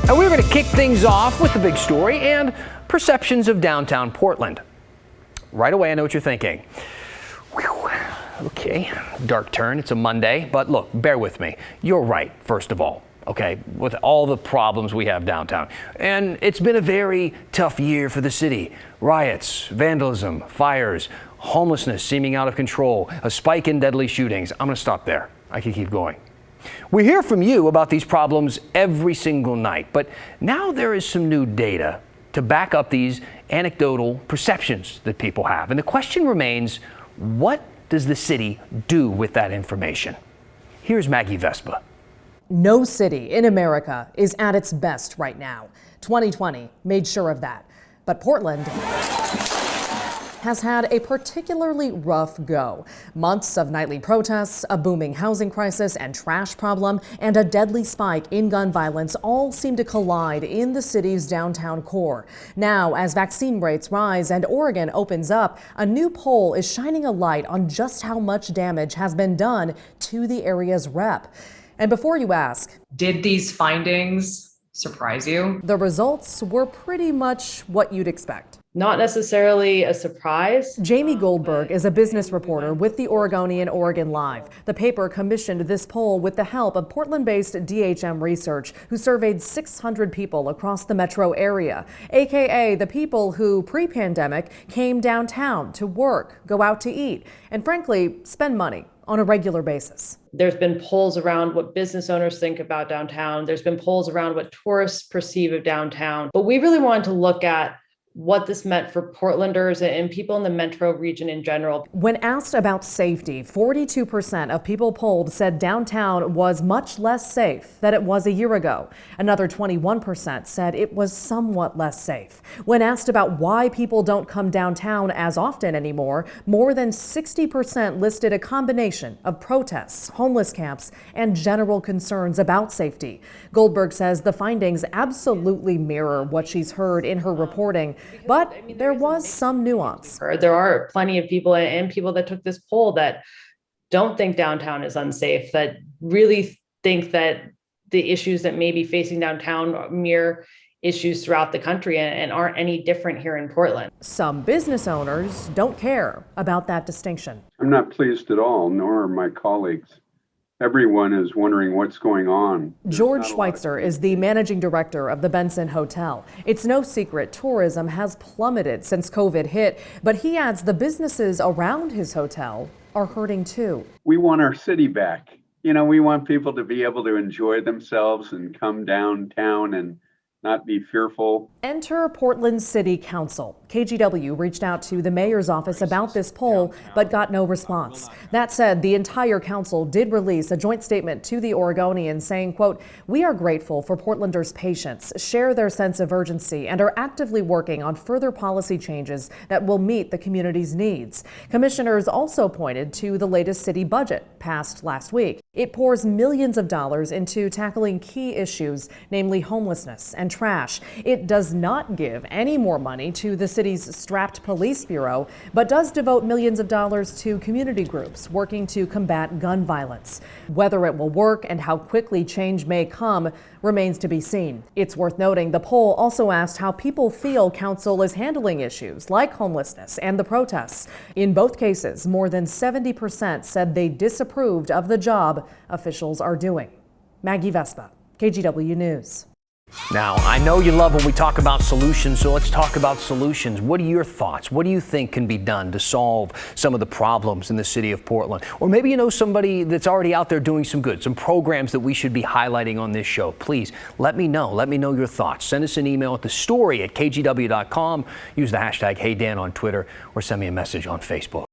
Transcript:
And we're going to kick things off with the big story and perceptions of downtown Portland. Right away, I know what you're thinking. Whew. Okay, dark turn. It's a Monday, but look, bear with me. You're right, first of all. Okay, with all the problems we have downtown. And it's been a very tough year for the city. Riots, vandalism, fires, homelessness seeming out of control, a spike in deadly shootings. I'm going to stop there. I can keep going. We hear from you about these problems every single night, but now there is some new data to back up these anecdotal perceptions that people have. And the question remains, what does the city do with that information? Here's Maggie Vespa. No city in America is at its best right now. 2020 made sure of that. But Portland has had a particularly rough go. Months of nightly protests, a booming housing crisis and trash problem, and a deadly spike in gun violence all seem to collide in the city's downtown core. Now, as vaccine rates rise and Oregon opens up, a new poll is shining a light on just how much damage has been done to the area's rep. And before you ask, did these findings surprise you? The results were pretty much what you'd expect. Not necessarily a surprise. Jamie Goldberg is a business reporter with the Oregonian OregonLive. The paper commissioned this poll with the help of Portland-based DHM Research, who surveyed 600 people across the metro area, aka the people who pre-pandemic came downtown to work, go out to eat, and frankly, spend money on a regular basis. There's been polls around what business owners think about downtown. There's been polls around what tourists perceive of downtown. But we really wanted to look at what this meant for Portlanders and people in the metro region in general. When asked about safety, 42% of people polled said downtown was much less safe than it was a year ago. Another 21% said it was somewhat less safe. When asked about why people don't come downtown as often anymore, more than 60% listed a combination of protests, homeless camps, and general concerns about safety. Goldberg says the findings absolutely mirror what she's heard in her reporting. But there was some nuance. There are plenty of people and people that took this poll that don't think downtown is unsafe, that really think that the issues that may be facing downtown are mere issues throughout the country and aren't any different here in Portland. Some business owners don't care about that distinction. I'm not pleased at all, nor are my colleagues. Everyone is wondering what's going on. George Schweitzer is the managing director of the Benson Hotel. It's no secret tourism has plummeted since COVID hit, but he adds the businesses around his hotel are hurting too. We want our city back. We want people to be able to enjoy themselves and come downtown and not be fearful. Enter Portland City Council. KGW reached out to the mayor's office about this poll, but got no response. That said, the entire council did release a joint statement to the Oregonian saying, quote, "We are grateful for Portlanders' patience, share their sense of urgency, and are actively working on further policy changes that will meet the community's needs." Commissioners also pointed to the latest city budget passed last week. It pours millions of dollars into tackling key issues, namely homelessness and trash. It does not give any more money to the city's strapped police bureau, but does devote millions of dollars to community groups working to combat gun violence. Whether it will work and how quickly change may come remains to be seen. It's worth noting the poll also asked how people feel council is handling issues like homelessness and the protests. In both cases, more than 70% said they disapproved of the job officials are doing. Maggie Vespa, KGW News. Now, I know you love when we talk about solutions, so let's talk about solutions. What are your thoughts? What do you think can be done to solve some of the problems in the city of Portland? Or maybe you know somebody that's already out there doing some good, some programs that we should be highlighting on this show. Please let me know. Let me know your thoughts. Send us an email at thestory@kgw.com. Use the hashtag HeyDan on Twitter or send me a message on Facebook.